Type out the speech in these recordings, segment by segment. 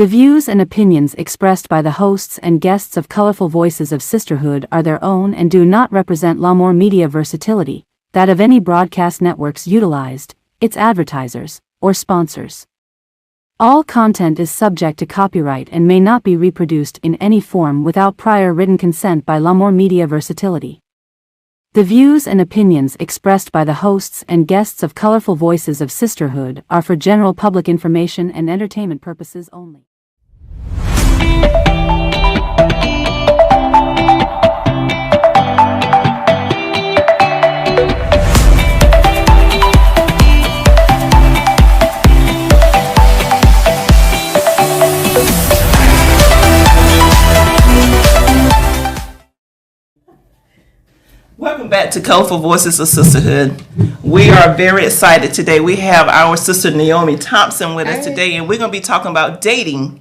The views and opinions expressed by the hosts and guests of Colorful Voices of Sisterhood are their own and do not represent Lamar Media Versatility, that of any broadcast networks utilized, its advertisers, or sponsors. All content is subject to copyright and may not be reproduced in any form without prior written consent by Lamar Media Versatility. The views and opinions expressed by the hosts and guests of Colorful Voices of Sisterhood are for general public information and entertainment purposes only. Welcome back to Colorful Voices of Sisterhood. We are very excited today. We have our sister Naomi Thompson with us today, and we're going to be talking about dating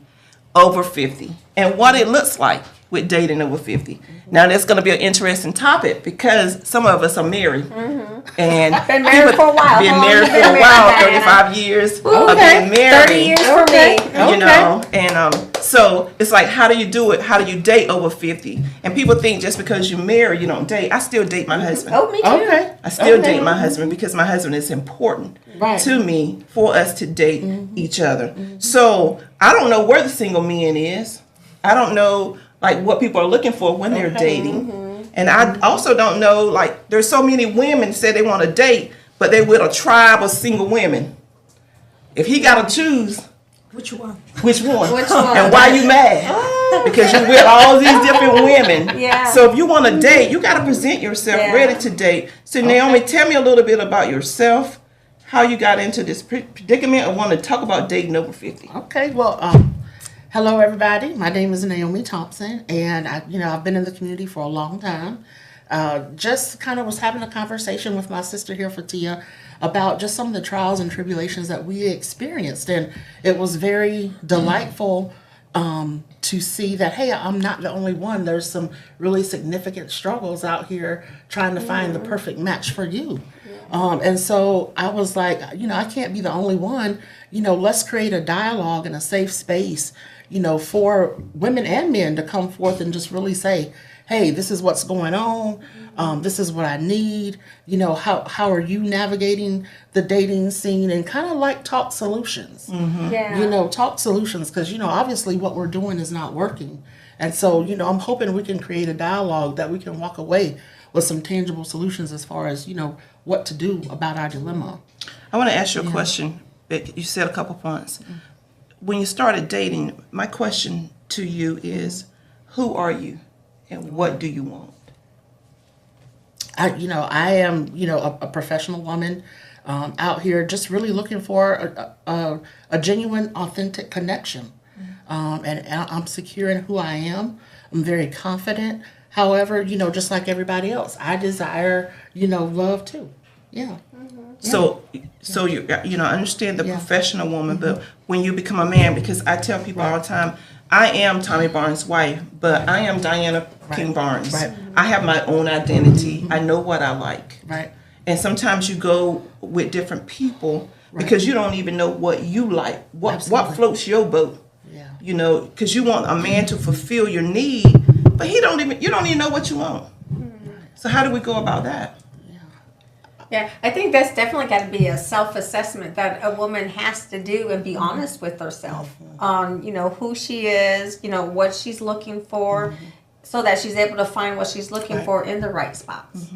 over 50 and what it looks like with dating over 50. Now, that's going to be an interesting topic because some of us are married. And been married for a while. Been married for a while, 35 years of being married. 30 years for me. You know, and so it's like, how do you do it? How do you date over 50? And people think just because you're married, you don't date. I still date my husband. Oh, me too. Okay. I still date my husband because my husband is important to me for us to date each other. So I don't know where the single man is. I don't know like what people are looking for when they're dating. And I also don't know, like, there's so many women say they want to date, but they with a tribe of single women. If he got to choose, which one? And why you mad? Because you're with all these different women. So if you want to date, you got to present yourself ready to date. So Naomi, tell me a little bit about yourself, how you got into this predicament. I want to talk about dating over 50. Okay, well, hello everybody. My name is Naomi Thompson, and I've been in the community for a long time. Just kind of was having a conversation with my sister here, Fetihya, about just some of the trials and tribulations that we experienced, and it was very delightful to see that, hey, I'm not the only one. There's some really significant struggles out here trying to find the perfect match for you. And so I was like, I can't be the only one. Let's create a dialogue and a safe space, for women and men to come forth and just really say, hey, this is what's going on. This is what I need. How are you navigating the dating scene, and kind of like talk solutions. Talk solutions, because, obviously what we're doing is not working. And so, I'm hoping we can create a dialogue that we can walk away with some tangible solutions as far as, what to do about our dilemma. I want to ask you a question. You said a couple points. When you started dating, my question to you is, who are you and what do you want? I am, a professional woman out here just really looking for a genuine, authentic connection. And I'm secure in who I am. I'm very confident. However, just like everybody else, I desire, love too. Yeah. So you I understand the professional woman, but when you become a man, because I tell people all the time, I am Tommy Barnes' wife, but I am Diana King Barnes. I have my own identity. I know what I like. And sometimes you go with different people because you don't even know what you like, what floats your boat. Because you want a man to fulfill your need, but you don't even know what you want. So how do we go about that? Yeah, I think that's definitely got to be a self-assessment that a woman has to do and be honest with herself on, who she is, what she's looking for, so that she's able to find what she's looking for in the right spots.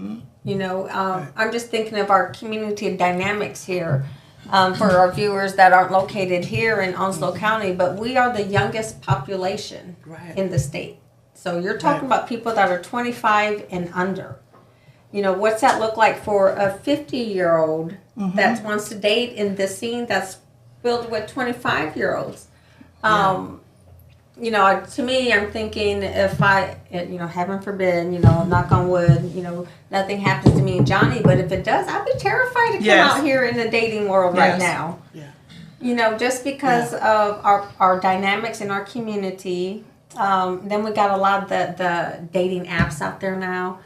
I'm just thinking of our community dynamics here for our viewers that aren't located here in Onslow County, but we are the youngest population in the state. So you're talking about people that are 25 and under. What's that look like for a 50-year-old that wants to date in this scene that's filled with 25-year-olds? To me, I'm thinking if I, heaven forbid, knock on wood, nothing happens to me and Johnny, but if it does, I'd be terrified to come out here in the dating world right now. Just because of our dynamics in our community. Then we got a lot of the dating apps out there now.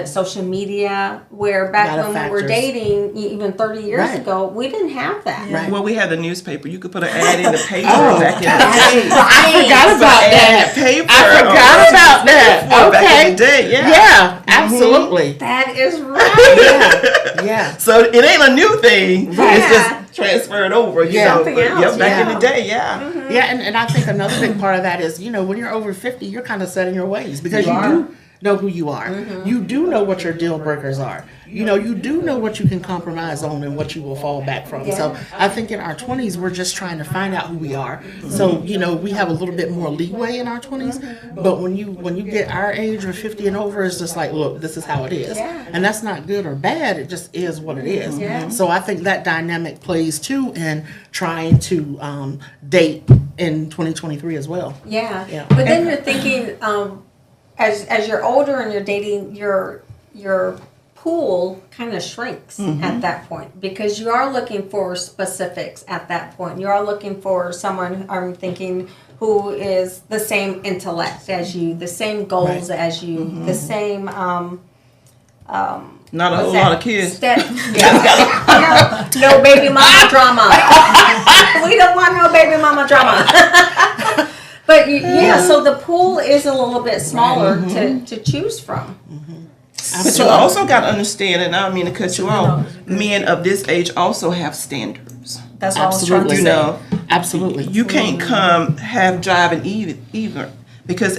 social media, where back when we were dating, even 30 years ago, we didn't have that. Right. Well, we had the newspaper. You could put an ad in the paper back in the day. I forgot about that. I forgot about that. Okay. Back in the day, yeah, absolutely. That is right. Yeah. So it ain't a new thing. It's just transferred over. You know, something else. Back in the day, Yeah, and I think another big part of that is, when you're over 50, you're kind of set in your ways because you do know who you are. You do know what your deal breakers are. You do know what you can compromise on and what you will fall back from. Yeah. So I think in our 20s, we're just trying to find out who we are. So, we have a little bit more leeway in our 20s. But when you get our age or 50 and over, it's just like, look, this is how it is. Yeah. And that's not good or bad. It just is what it is. Yeah. So I think that dynamic plays too in trying to date in 2023 as well. Yeah. But then you're thinking, as you're older and you're dating, your pool kind of shrinks at that point, because you are looking for specifics at that point. You are looking for someone, I'm thinking, who is the same intellect as you, the same goals as you, the same not a whole lot of kids. No baby mama drama. We don't want no baby mama drama. But so the pool is a little bit smaller to choose from. But you also got to understand, and I don't mean to cut you off, men of this age also have standards. That's what I was trying to say. Absolutely. You can't come half driving either. Because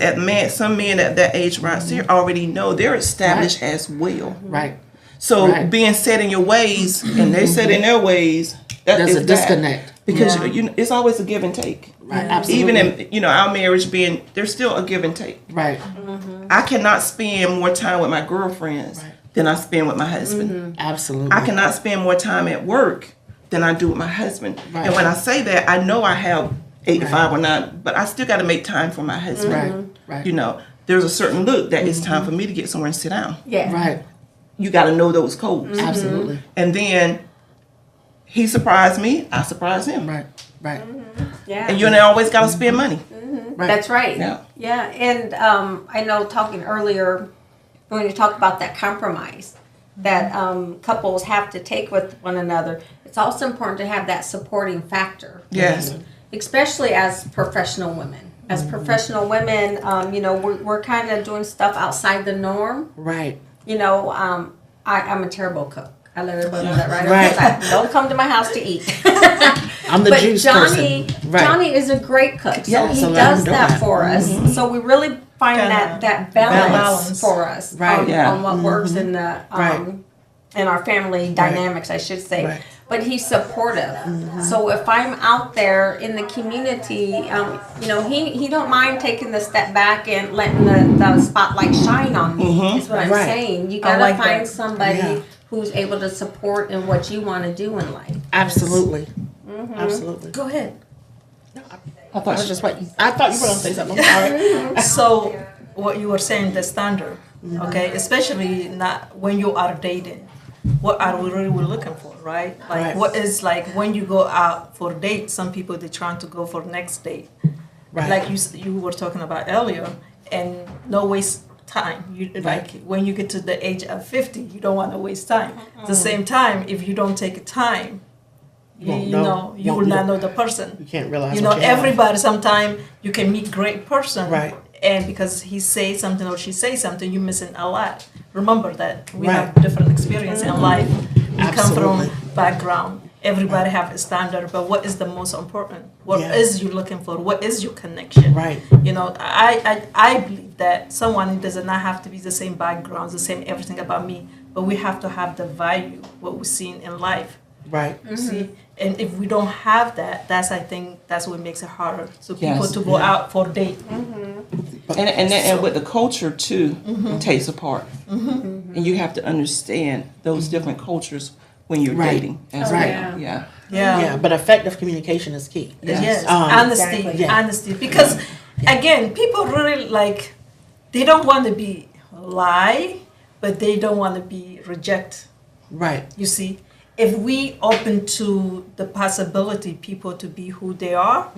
some men at that age right here already know they're established as well. Right. So being set in your ways and they set in their ways, there's a disconnect. Because it's always a give and take. Right. Absolutely. Even in our marriage there's still a give and take. Right. I cannot spend more time with my girlfriends than I spend with my husband. Absolutely. I cannot spend more time at work than I do with my husband. Right. And when I say that, I know I have 8 to 5 or 9, but I still got to make time for my husband. Right. There's a certain look that it's time for me to get somewhere and sit down. Yeah. Right. You got to know those codes. Absolutely. And then he surprised me, I surprised him. Right. Right. Yeah. And you always got to spend money. Right. That's right. Yeah. And I know talking earlier when you talked about that compromise that couples have to take with one another, it's also important to have that supporting factor. Yes. Especially as professional women. As professional women, we're kind of doing stuff outside the norm. Right. I'm a terrible cook. I let everybody know that Right. Don't come to my house to eat. I'm the juice person. Right. Johnny is a great cook, so he so does that for us. So we really find that balance for us on what works in the in our family dynamics, I should say. Right. But he's supportive. So if I'm out there in the community, he don't mind taking the step back and letting the spotlight shine on me. Is what I'm saying. You gotta find somebody who's able to support in what you want to do in life. Absolutely. Absolutely. Go ahead. I thought you were going to say something. I'm sorry. So what you were saying, the standard, okay, especially not when you are dating. What are we really looking for, right? Like what is like when you go out for a date, some people they're trying to go for next date. Right. Like you were talking about earlier, and no waste time. Like when you get to the age of 50, you don't want to waste time. At the same time, if you don't take time, you will not know the person. You can't realize. Everybody. Sometimes you can meet great person, right? And because he says something or she says something, you're missing a lot. Remember that we have different experience in life. We come from background. Everybody have a standard, but what is the most important? What is you looking for? What is your connection? Right. I believe that someone does not have to be the same background, the same everything about me, but we have to have the value, what we've seen in life. Right. See? And if we don't have that, I think that's what makes it harder. So people to go out for a date. And with the culture too, it takes a part. And you have to understand those different cultures when you're dating as well. Yeah. But effective communication is key. Yes. Honesty. Because again, people really they don't want to be lie, but they don't want to be reject. Right. You see? If we open to the possibility people to be who they are,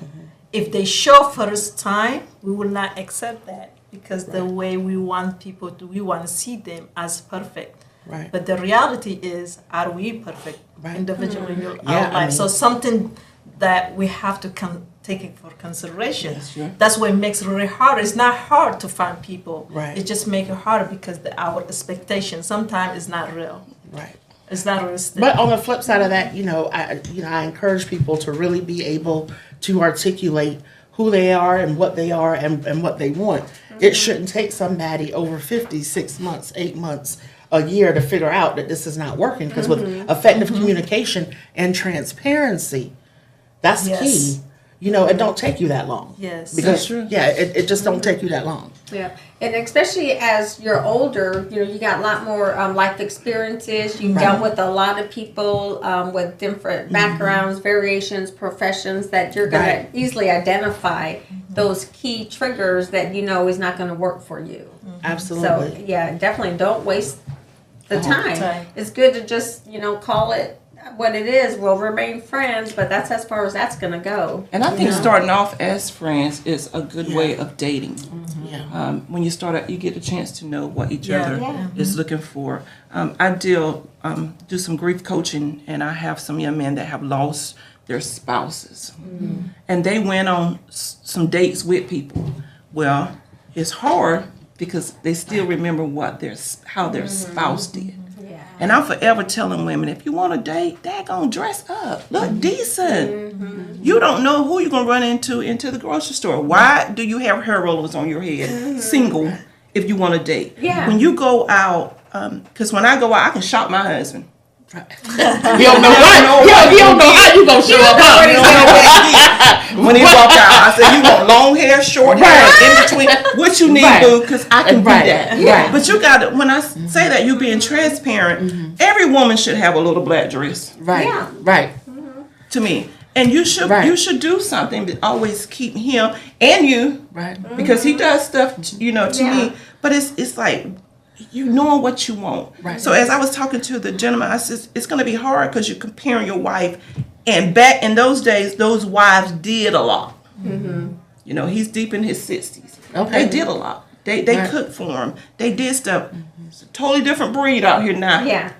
if they show first time, we will not accept that. because the way we want people to, we want to see them as perfect. Right. But the reality is, are we perfect individually in our life? I mean, So something that we have to take it for consideration. Yes, sure. That's what makes it really hard. It's not hard to find people. Right. It just makes it harder because our expectation sometimes is not real. Right. It's not realistic. But on the flip side of that, I encourage people to really be able to articulate who they are and what they are and what they want. It shouldn't take somebody over 50, 6 months, 8 months, a year to figure out that this is not working. Because with effective communication and transparency, that's key. It don't take you that long. Yes. Because, That's true. it just don't take you that long. Yeah, and especially as you're older, you got a lot more life experiences. You've dealt with a lot of people with different backgrounds, variations, professions that you're going to easily identify those key triggers that is not going to work for you. Absolutely. So yeah, definitely don't waste the time. It's good to just call it what it is. We'll remain friends, but that's as far as that's going to go. And I think starting off as friends is a good way of dating. Yeah. When you start out, you get a chance to know what each other is looking for. I do some grief coaching, and I have some young men that have lost their spouses. And they went on some dates with people. Well, it's hard because they still remember how their spouse did. And I'm forever telling women, if you want to date, daggone dress up. Look decent. You don't know who you're going to run into the grocery store. Why do you have hair rollers on your head, single, if you want to date? Yeah. When you go out, because when I go out, I can shop my husband. He don't know he don't know how you gonna show up. When he walk out, I say, you want long hair, short hair, in between? What you need, boo? Because I can do that. Yeah. But you got to, when I say that, you being transparent, every woman should have a little black dress. Right. Yeah. Right. To me. And you should do something to always keep him and you. Right. Because he does stuff, to me. But it's like, you know what you want. Right. So as I was talking to the gentleman, I said, it's going to be hard because you're comparing your wife. And back in those days, those wives did a lot. He's deep in his 60s. Okay. They did a lot. They cooked for him. They did stuff. It's a totally different breed out here now. Yeah.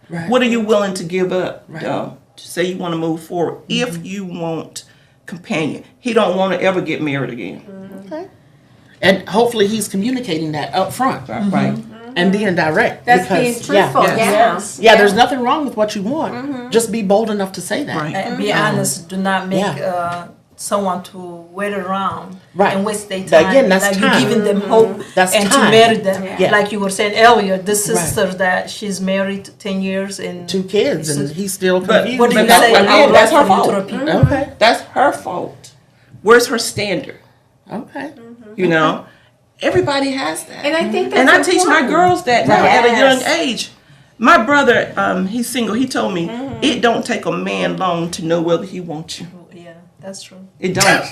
Right. What are you willing to give up, Right. though, to say you want to move forward if you want companion? He don't want to ever get married again. Okay. And hopefully he's communicating that up front. Right. And being direct. That's being truthful. Yeah, there's nothing wrong with what you want. Just be bold enough to say that. Right. And be honest. Do not make someone to wait around and waste their time. Again, that's like time. you're giving them hope That's and time. to marry them. Yeah. Like you were saying earlier, this sister that she's married 10 years and 2 kids and he's still But confused. what do you But say? again, I would that's like her for you to fault. repeat. Okay. That's her fault. Where's her standard? Okay. Everybody has that. And I think that's And I teach my important. girls that now at a Yes. young age. My brother, he's single. He told me it don't take a man long to know whether he wants you. Yeah, that's true. It don't.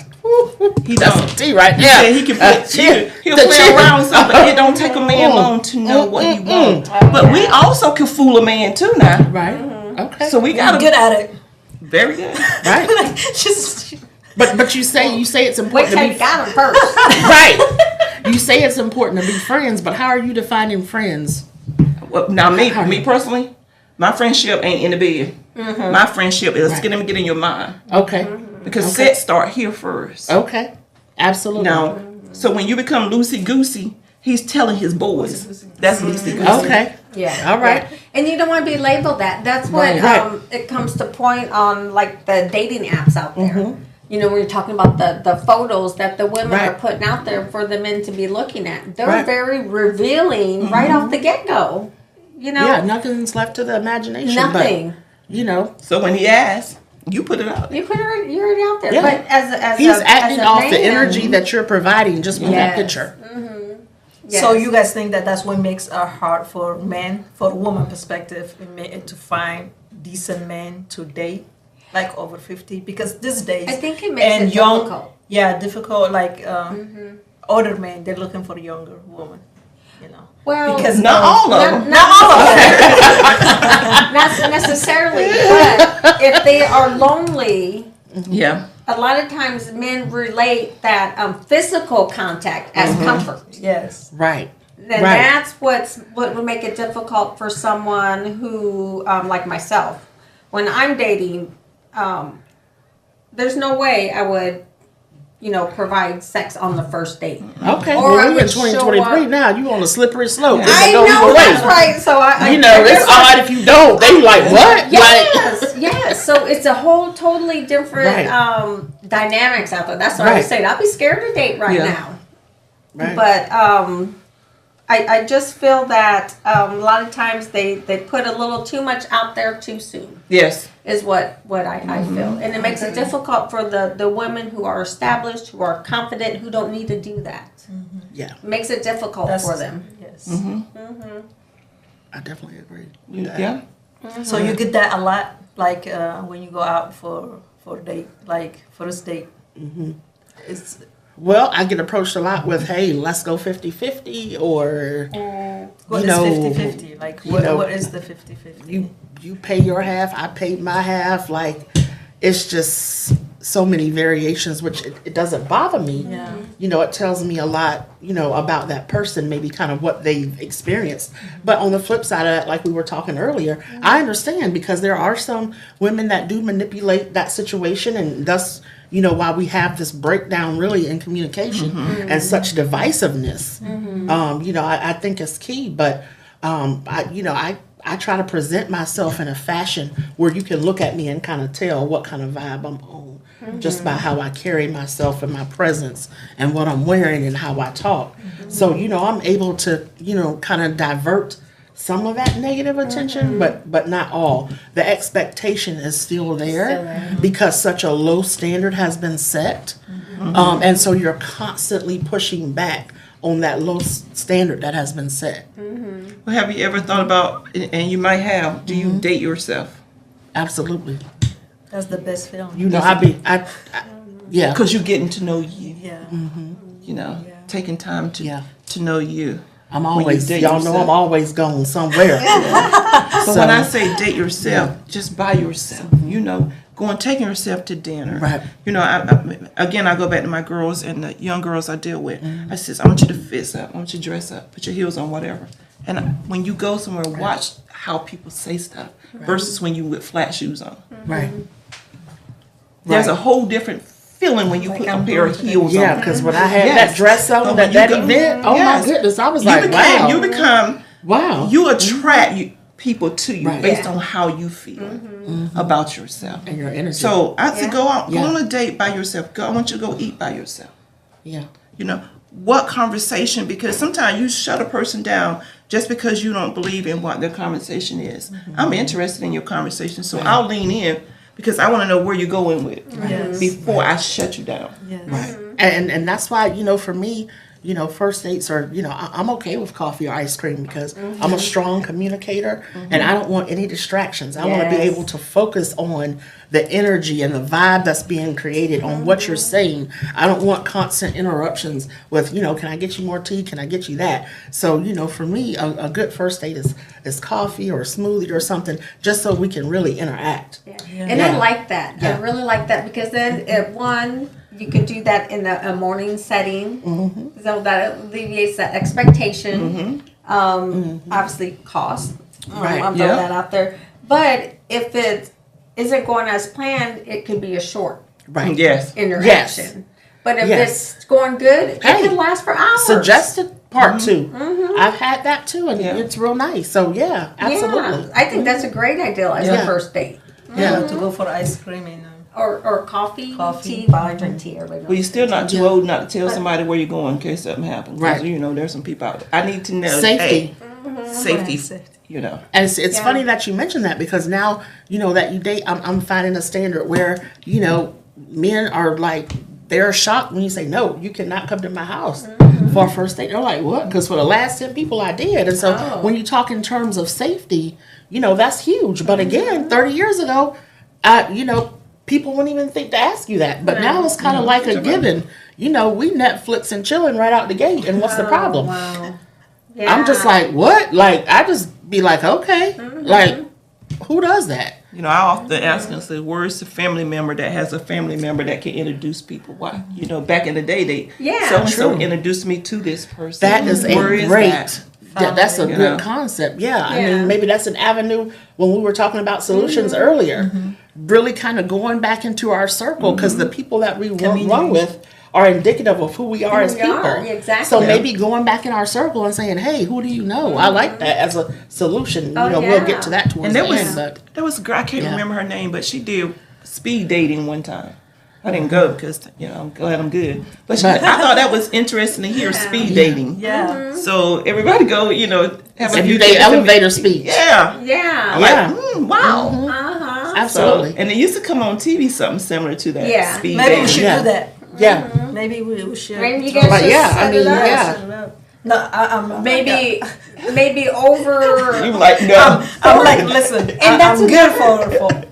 He That's don't. the tea right He there. said he can he'll The play chick. around with something. It don't take a man long to know what he wants. But we also can fool a man too now. Right. Okay. So we gotta Good at it. very good. right. She's But you say it's Wait important till to you be got him first. right. You say it's important to be friends, but how are you defining friends? Well, now me personally, my friendship ain't in the bed. My friendship is get in your mind. Okay. Because sex start here first. Okay. Absolutely. Now, so when you become loosey goosey, he's telling his boys that's loosey goosey. Okay. Yeah. All right. Yeah. And you don't want to be labeled that. That's what Right. it comes to point on, like the dating apps out there. When you're talking about the photos that the women are putting out there for the men to be looking at. They're very revealing right off the get-go. Yeah, nothing's left to the imagination. Nothing. But, So when he asks, you put it out. You you're already out there. Yeah. But as he's a, acting as a off man, the energy that you're providing just with that picture. yes. So you guys think that that's what makes it hard for men, for a woman perspective, to find decent men to date, like over 50? Because these days, I think it makes it difficult. Yeah, difficult. Like older men, they're looking for a younger woman. Well, because Not all of them. not all of them. not necessarily, but if they are lonely, Yeah. a lot of times men relate that physical contact as comfort. Yes. Right. Then that's what would make it difficult for someone who, like myself, when I'm dating, there's no way I would, provide sex on the first date. Okay. Or I Well, we're would in show 2023 up- now. You on a slippery slope. It I can go know either way. that's right. So It's odd if you don't. They like what? Yes, yes. So it's a whole totally different Right. dynamics out there. That's what I was saying. I'd be scared to date right now. Right. But I just feel that a lot of times they put a little too much out there too soon. Yes. Is what I feel. And it makes it difficult for the women who are established, who are confident, who don't need to do that. Yeah. It makes it difficult for them. Yes. I definitely agree. Yeah. So you get that a lot, like when you go out for a date, like first date. It's Well, I get approached a lot with, hey, let's go 50-50 or, what is 50-50? Like what is the 50-50? you pay your half, I pay my half. Like, it's just so many variations, which it doesn't bother me. Yeah. It tells me a lot, about that person, maybe kind of what they've experienced. But on the flip side of that, like we were talking earlier, I understand because there are some women that do manipulate that situation, and thus, why we have this breakdown really in communication and such divisiveness. I think it's key, but I try to present myself in a fashion where you can look at me and kind of tell what kind of vibe I'm on just by how I carry myself and my presence and what I'm wearing and how I talk. So, I'm able to, kind of divert some of that negative attention, but not all. The expectation is still there because such a low standard has been set. And so you're constantly pushing back on that low standard that has been set. Well, have you ever thought about, and you might have, do you date yourself? Absolutely. That's the best feeling. Yeah. Because you're getting to know you. Yeah. Taking time to know you. I'm always, date y'all know yourself. I'm always going somewhere. So when I say date yourself, just by yourself, taking yourself to dinner. Right. I go back to my girls and the young girls I deal with. I says, I want you to fix up, I want you to dress up, put your heels on, whatever. And when you go somewhere, watch how people say stuff versus when you with flat shoes on. Right. There's a whole different feeling when you put a pair of heels on. Yeah, because when I had that dress on, that event, my goodness, I was wow. You attract people to you Right. based on how you feel about yourself. And your energy. So I said, go out, go on a date by yourself. I want you to go eat by yourself. Yeah. What conversation, because sometimes you shut a person down just because you don't believe in what their conversation is. I'm interested in your conversation, so I'll lean in because I want to know where you're going with it before I shut you down. Yes. Right. And that's why, for me, first dates are, I'm okay with coffee or ice cream because I'm a strong communicator and I don't want any distractions. I want to be able to focus on the energy and the vibe that's being created on what you're saying. I don't want constant interruptions with, can I get you more tea? Can I get you that? So, for me, a good first date is coffee or a smoothie or something just so we can really interact. And I like that. I really like that because then you could do that in a morning setting, so that alleviates that expectation. Obviously, cost. I'll throw that out there. But if it isn't going as planned, it could be a short interaction. Yes. But if it's going good, it can last for hours. Suggested part 2. I've had that too, and it's real nice. So absolutely. Yeah, I think that's a great idea as a first date. To go for ice cream and Or coffee, tea. Well, I drink tea. Everybody knows. Well, you're still not too old not to tell somebody where you're going in case something happens. Right. There's some people out there. I need to know. Safety. Safety. And it's funny that you mentioned that because now, that you date, I'm finding a standard where, men are like, they're shocked when you say, no, you cannot come to my house for a first date. They're like, what? Because for the last 10 people I did. And so when you talk in terms of safety, that's huge. But again, 30 years ago, people wouldn't even think to ask you that. But now it's kind of like a given. We Netflix and chilling right out the gate. And what's the problem? Wow. Yeah. I'm just like, what? Like, I just be like, okay. Like, who does that? You know, I often ask them, say, where's the family member that has a family member that can introduce people? Why? You know, back in the day, so-and-so introduced me to this person. That is that's a good know? concept. Yeah. I mean, maybe that's an avenue when we were talking about solutions earlier. Really kind of going back into our circle because the people that we run with are indicative of who we are as people. Exactly. So maybe going back in our circle and saying, hey, who do you know? I like that as a solution. We'll get to that towards the end. But there was a girl, I can't remember her name, but she did speed dating one time. I didn't go because, I'm glad I'm good. But I thought that was interesting to hear speed dating. Yeah. So everybody go, have a few elevator speech. Yeah. Yeah. I'm like, wow. Absolutely. So, and it used to come on TV, something similar to that. Yeah. Speed Maybe dating. we should do that. Yeah. Maybe we should. Maybe you guys should set it up. yeah. No, I'm Maybe over. You like, no. I'm like, listen, I'm good for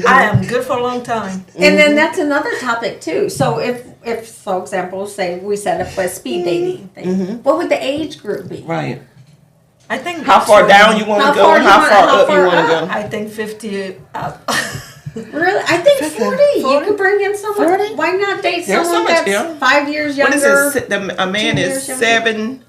I am good for a long time. And then that's another topic too. So if for example, say we set up a speed dating thing, what would the age group be? Right. I think How far down you want to go and how far up you want to go. I think 50 up. Really? I think 40. You could bring in someone. 40? Why not date There's someone so much, that's 5 years younger? What is it? A man 2 is years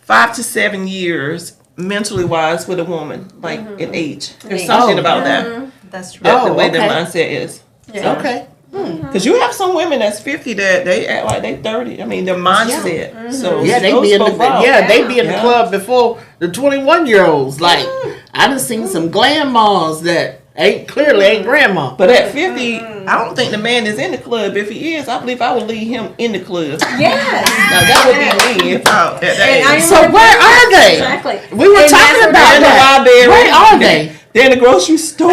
5 to 7 years mentally wise with a woman, like in age. There's something about that. That's true. That's the way the mindset is. Yeah. Okay. Because you have some women that's 50 that they act like they 30. I mean, their mindset. So Yeah, they those be in the folk out. they be in the club before the 21-year-olds. Like I done seen some grandmas that ain't grandma. But at 50, I don't think the man is in the club. If he is, I believe I would leave him in the club. Yes. Now that would be me if I at that age. So where are they? Exactly. We were talking about in the that. library. Where are they? They're in the grocery store.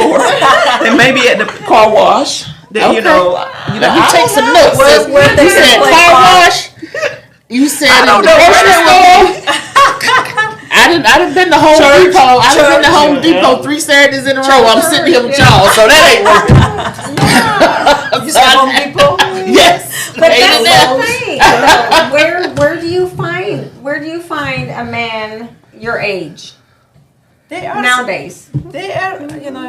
They may be at the car wash. They, Okay. Let You take some notes. Where they You said play car cards. wash. You said I in don't the know grocery where store. I done been to Home Depot. I done been to Home Depot 3 Saturdays in a row. I'm sitting here with y'all, so that ain't working. You said Home Depot? Yes. But Ain't that's it the thing. Where do you find a man your age They are nowadays? They are.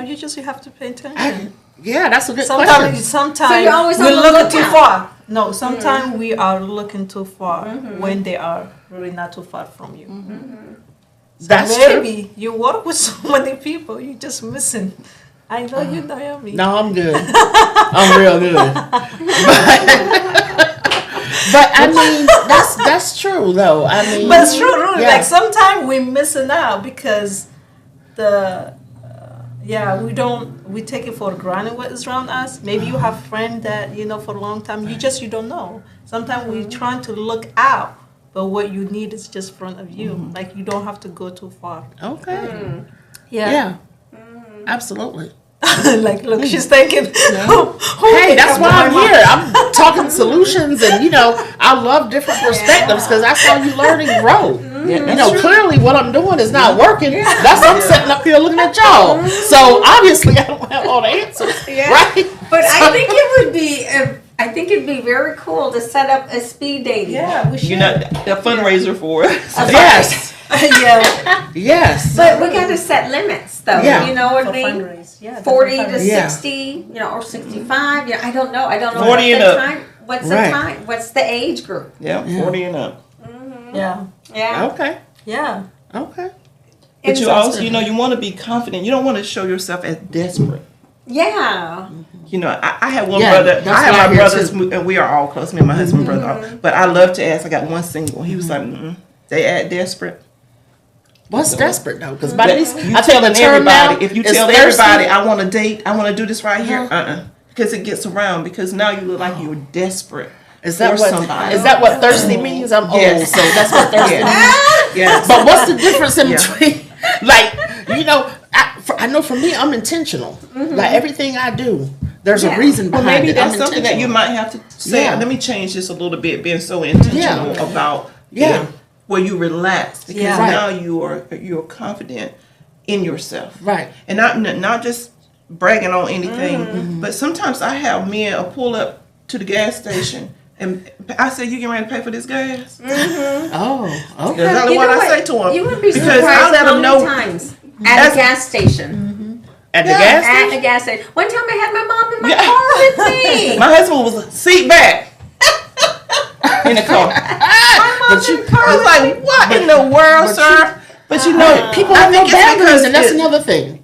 You just have to pay attention. Yeah, that's a good question. Sometimes So you're always we on the look too lookout. far. No, sometimes we are looking too far when they are really not too far from you. That's Maybe you work with so many people, you're just missing. I know you, Naomi. No, I'm good. I'm real good. But I mean, that's true though. I mean, But it's true, really. Yeah. Like sometimes we're missing out because we take it for granted what is around us. Maybe you have friends that for a long time you don't know. Sometimes we're trying to look out, but what you need is just in front of you. Like you don't have to go too far. Okay. Yeah. Absolutely. Like look, she's thinking. Hey, that's why I'm here. I'm talking solutions, and I love different perspectives because that's how you learn and grow. Clearly what I'm doing is not working. That's why I'm sitting up here looking at y'all. So obviously I don't have all the answers, right? But I think it would be. I think it'd be very cool to set up a speed dating. Yeah, we should. A fundraiser for us. Yes. Yeah. Yes. But we got to set limits, though. Yeah. You know what I For mean? fundraise. Yeah. 40 to Yeah. 60, or 65. Yeah, I don't know. 40 what's and the up. time. What's the Right. time? What's the age group? Yeah, 40 and up. Yeah. Yeah. Okay. Yeah. Okay. But you also, you want to be confident. You don't want to show yourself as desperate. Yeah. I have one Yeah, brother. that's I have what I my hear brothers, too. and we are all close. Me and my husband, brother. But I love to ask. I got one single. He was like, they act desperate. What's desperate though? Because by this, You I tell the term now. everybody. If you it's tell thirsty. everybody, I want to date, I want to do this right here, because it gets around. Because now you look like you're desperate. Is that for what? somebody. Is that what thirsty means? I'm Yes. old, so that's what thirsty means. Yes. But what's the difference in between? I know for me, I'm intentional. Like everything I do, there's a reason Well, behind maybe it. that's I'm something that you intentional. might have to say. Yeah. Let me change this a little bit. Being so intentional about where you relax, because now you're confident in yourself, Right. and not just bragging on anything. But sometimes I have men pull up to the gas station. And I said, "You getting ready to pay for this gas?" Oh, okay. That's You what know I say to him. You would be because surprised I let how them many know times at a gas station At the gas At station? the gas station. One time I had my mom in my car with me. My husband was seat back in the car. My mom's in the car I was with like, me. what in the world, sir? But you know, People I have no think it's boundaries, because and that's it- another thing.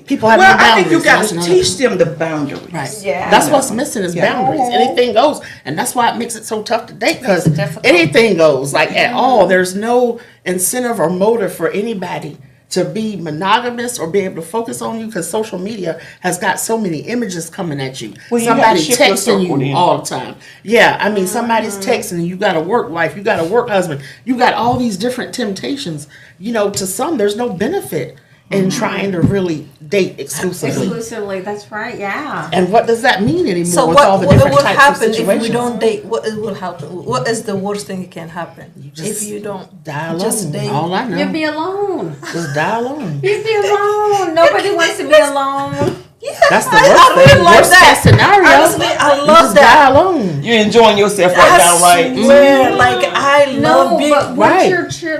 People have Well, no boundaries. I think you got That's to another teach thing. them the boundaries. Right. Yeah. That's what's missing is Yeah. boundaries. Anything goes, and that's why it makes it so tough to date because It's difficult. anything goes, like at all. There's no incentive or motive for anybody to be monogamous or be able to focus on you because social media has got so many images coming at you. Well, you have Somebody to shift your texting circle you then. all the time. Yeah, I mean, somebody's texting you. You got a work wife. You got a work husband. You got all these different temptations. You know, to some, there's no benefit in trying to really date exclusively. Exclusively, that's right, yeah. And what does that mean anymore So with all the what different will types happen of if we situations? don't date? What will happen? What is the worst thing that can happen if you don't die alone. just date? All I know, You'd be alone. just die alone. You'd be alone. Nobody wants to be alone. That's the I worst really thing. like Worst that. case scenario. Honestly, I You love just that. die alone. You're enjoying yourself right now, right? Swear, like I love No, being. but right.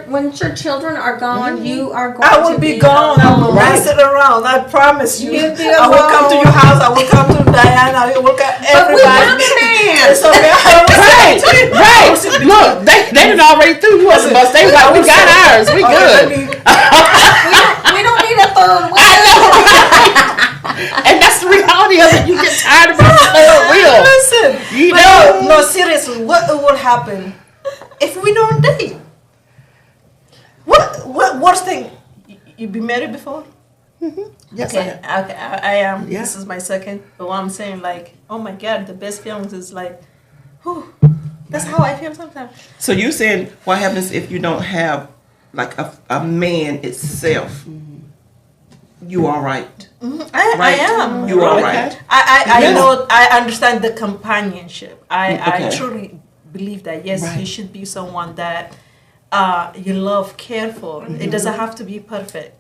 when your children are gone, you are going I to will be gone. I will Right. not sit around. I promise you. You'll be I will come to alone. your house. I will come to Diana. I will come But we everybody. have a man. It's okay. Right, right. Look, they done already threw you on the bus. They was like, we got ours. We good. We don't need a third wheel. I know, right? And that's the reality of it. You get tired of being the third wheel. Listen, You but know. no, seriously, what will happen if we don't date? What worst thing? You been married before? Yes, Okay, I am. Yeah. This is my second. But what I'm saying, like, oh my God, the best feelings is like, whew, that's how I feel sometimes. So you saying what happens if you don't have like a man itself? You all right? I Right. am. You all Okay. right? I Yes. know. I understand the companionship. I Okay. truly believe that. Yes, Right. you should be someone that you love, care for. It doesn't have to be perfect.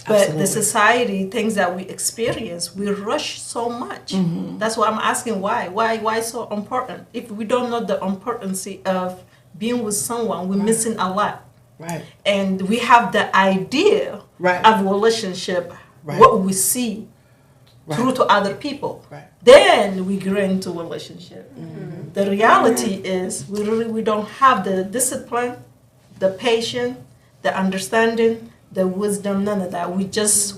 But Absolutely. the society, things that we experience, we rush so much. That's why I'm asking why. Why so important? If we don't know the importance of being with someone, we're missing a lot. Right. And we have the idea Right. of relationship, Right. what we see through to other people. Right. Then we grow into relationship. The reality is we don't have the discipline, the patience, the understanding, the wisdom, none of that. We just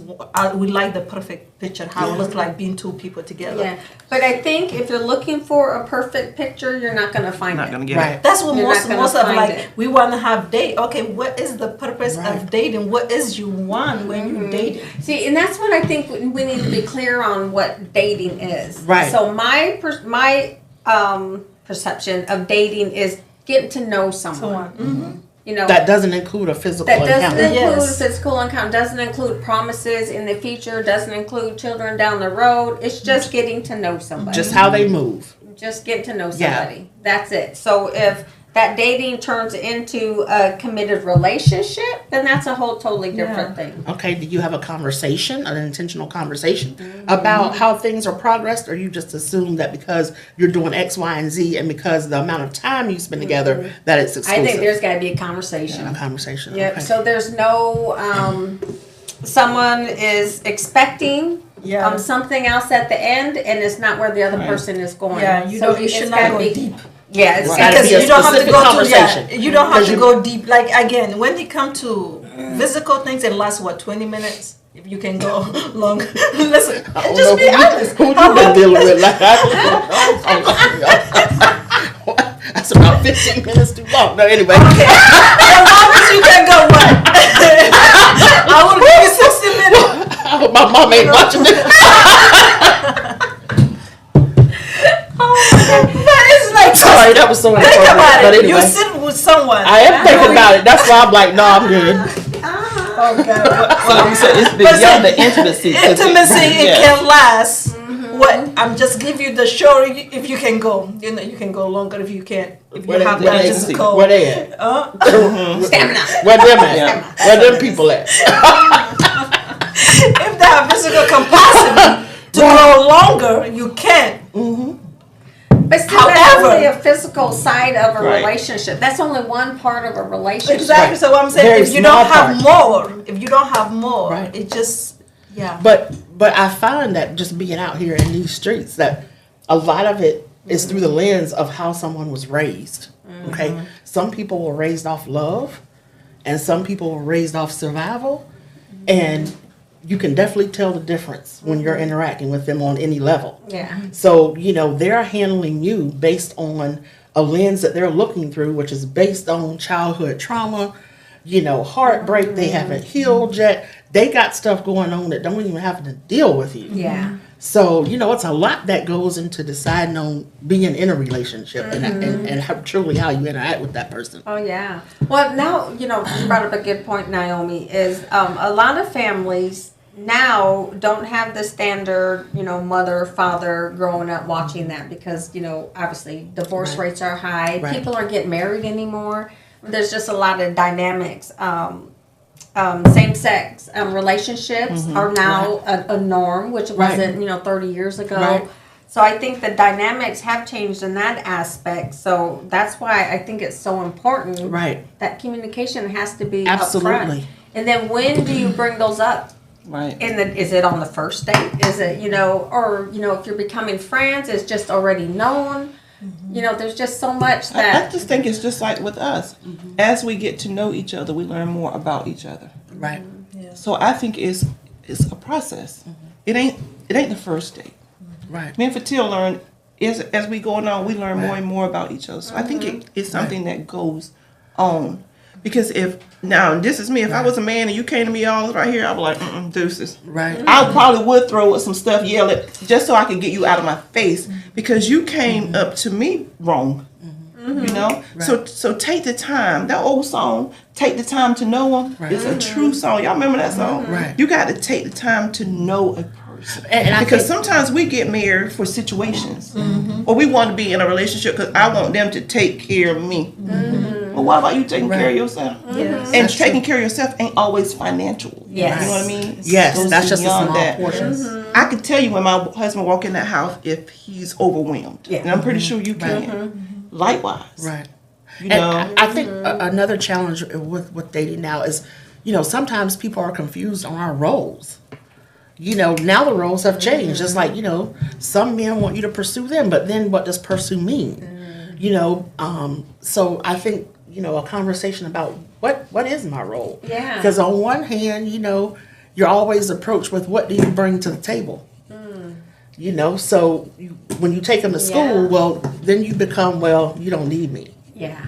we like the perfect picture, how it looks like being two people together. Yeah, but I think if you're looking for a perfect picture, you're not going to find Not it. gonna get Right. it. That's what You're most not gonna of find like it. we want to have date. Okay, what is the purpose Right. of dating? What is you want when you dating? See, and that's what I think we need to be clear on what dating is. Right. So my perception of dating is getting to know someone. You know, That doesn't include a physical that doesn't encounter. include Yes. physical encounter, doesn't include promises in the future, doesn't include children down the road. It's just getting to know somebody. Just how they move. Just get to know Yeah. somebody. That's it. So if that dating turns into a committed relationship, then that's a whole totally different thing. Okay, do you have a conversation, an intentional conversation about how things are progressed, or you just assume that because you're doing X, Y, and Z, and because the amount of time you spend together, that it's I exclusive? think there's got to be a conversation. a conversation. Yep. Okay. So there's no someone is expecting Yeah. something else at the end, and it's not where the other person is going. Yeah, you So don't. You it's should gotta not go be- deep. Yeah, it's Right. got to Gotta be. be a You don't have to specific go to conversation. you don't have Because to you- go deep. Like again, when it come to physical things, it lasts 20 minutes. If you can go long, listen. I don't Just know be honest. Who you been dealing with? Like, that's about 15 minutes too long. No, anyway. Okay. As long as you can go what? I will give you 60 minutes. I hope my mom ain't watching this. But it's like Sorry, that was so think inappropriate. about But it. anyway, You sit with someone. I am thinking about it. That's why I'm like, no, I'm good. Oh God. So you said it's beyond the intimacy. 'cause Intimacy, it yeah. can last. What I'm just give you the show if you can go. You know, you can go longer if you can't. If you Where have they- that where they- physical. Where they at? Stamina. Where them at? Yeah. Where them people at? If they have physical capacity to go longer, you can. But still, that's However- only a physical side of a Right. relationship. That's only one part of a relationship. Exactly. Right. So what I'm saying, Very if you small don't have more, Right. it just Yeah. But I find that just being out here in these streets, that a lot of it is through the lens of how someone was raised. Okay, some people were raised off love, and some people were raised off survival, and you can definitely tell the difference when you're interacting with them on any level. Yeah. So, they're handling you based on a lens that they're looking through, which is based on childhood trauma, heartbreak. They haven't healed yet. They got stuff going on that don't even have to deal with you. Yeah. So, it's a lot that goes into deciding on being in a relationship and how, truly how you interact with that person. Oh, yeah. Well, now, you brought up a good point, Naomi, is a lot of families now don't have the standard, mother, father growing up watching that because, obviously divorce rates are high. Right. People aren't getting married anymore. There's just a lot of dynamics. Same-sex relationships are now a norm, which wasn't, 30 years ago. Right. So I think the dynamics have changed in that aspect. So that's why I think it's so important that communication has to be Absolutely. upfront. And then when do you bring those up? Right. Is it on the first date? Is it, or, if you're becoming friends, it's just already known? There's just so much that... I just think it's just like with us. As we get to know each other, we learn more about each other. Right. Yeah. So I think it's a process. It ain't the first date. Right. Me and Fetihya learn, as we go on, we learn more and more about each other. So I think it's something that goes on. Because now this is me, if I was a man and you came to me all right here, I'd be like, deuces. Right. I probably would throw some stuff, yell it, just so I could get you out of my face. Because you came up to me wrong. Right. So take the time. That old song, Take the Time to Know Him, is a true song. Y'all remember that song? Right. You got to take the time to know a person. And because sometimes we get married for situations. Or we want to be in a relationship because I want them to take care of me. Well, what about you taking care of yourself? Yes. And taking care of yourself ain't always financial. Yes. You know what I mean? Yes, Goes that's just a beyond small portion. I can tell you when my husband walk in that house if he's overwhelmed. Yeah. And I'm pretty sure you can. Likewise. Right. You know? And I think another challenge with dating now is, sometimes people are confused on our roles. Now the roles have changed. It's like, some men want you to pursue them, but then what does pursue mean? So I think, a conversation about what is my role? Yeah. Because on one hand, you're always approached with what do you bring to the table? So when you take them to school, well, then you become, you don't need me. Yeah.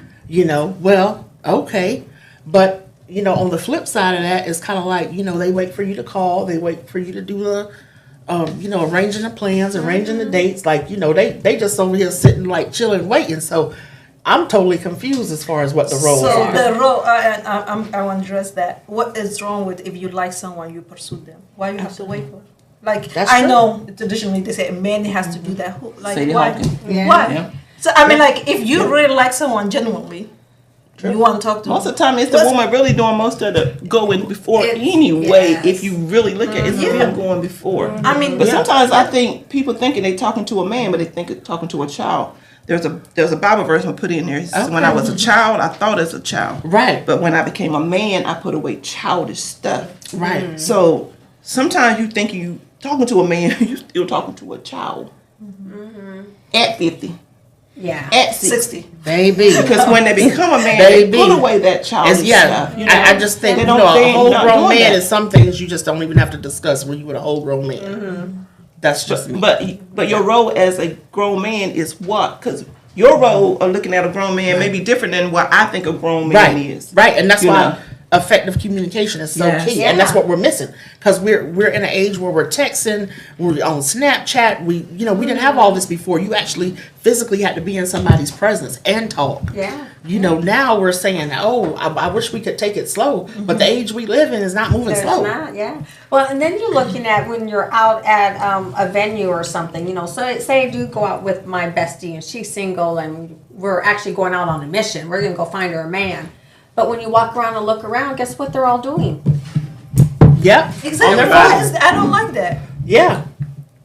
Okay. But, on the flip side of that, it's kind of like, they wait for you to call. They wait for you to do the, arranging the plans, arranging the dates. Like, they just over here sitting, like, chilling, waiting. So I'm totally confused as far as what the roles are. So the role, I want to address that. What is wrong with if you like someone, you pursue them? Why you have to wait for? Like, That's I true. know traditionally they say a man has to do that. Like, Sadie why? Hawkins. Yeah. Why? Yeah. So I mean, like, if you really like someone genuinely, you want to talk to Most them. of the time, it's the woman really doing most of the going before anyway. Yes. If you really look at it, it's them going before. I mean, But sometimes I think people thinking they talking to a man, but they think they're talking to a child. There's a Bible verse I put in there. It says, when I was a child, I thought as a child. Right. But when I became a man, I put away childish stuff. Right. So sometimes you think you talking to a man, you still talking to a child. At 50. Yeah. At 60. Baby. Because when they become a man, Baby. they put away that childish stuff. You know? I just think, They a don't- they whole not grown doing man that. is some things you just don't even have to discuss when you're with a whole grown man. That's just me. But your role as a grown man is what? Because your role of looking at a grown man may be different than what I think a grown man is. Right, and that's You why know? effective communication is so Yes. key, and that's what we're missing because we're in an age where we're texting, we're on Snapchat. We didn't have all this before. You actually physically had to be in somebody's presence and talk. Yeah. Now we're saying, oh, I wish we could take it slow, but the age we live in is not moving There's slow. not, yeah. Well, and then you're looking at when you're out at a venue or something, so say I do go out with my bestie and she's single and we're actually going out on a mission. We're going to go find her a man. But when you walk around and look around, guess what they're all doing? Yep. Exactly. On their Why phone. is I don't like that. Yeah.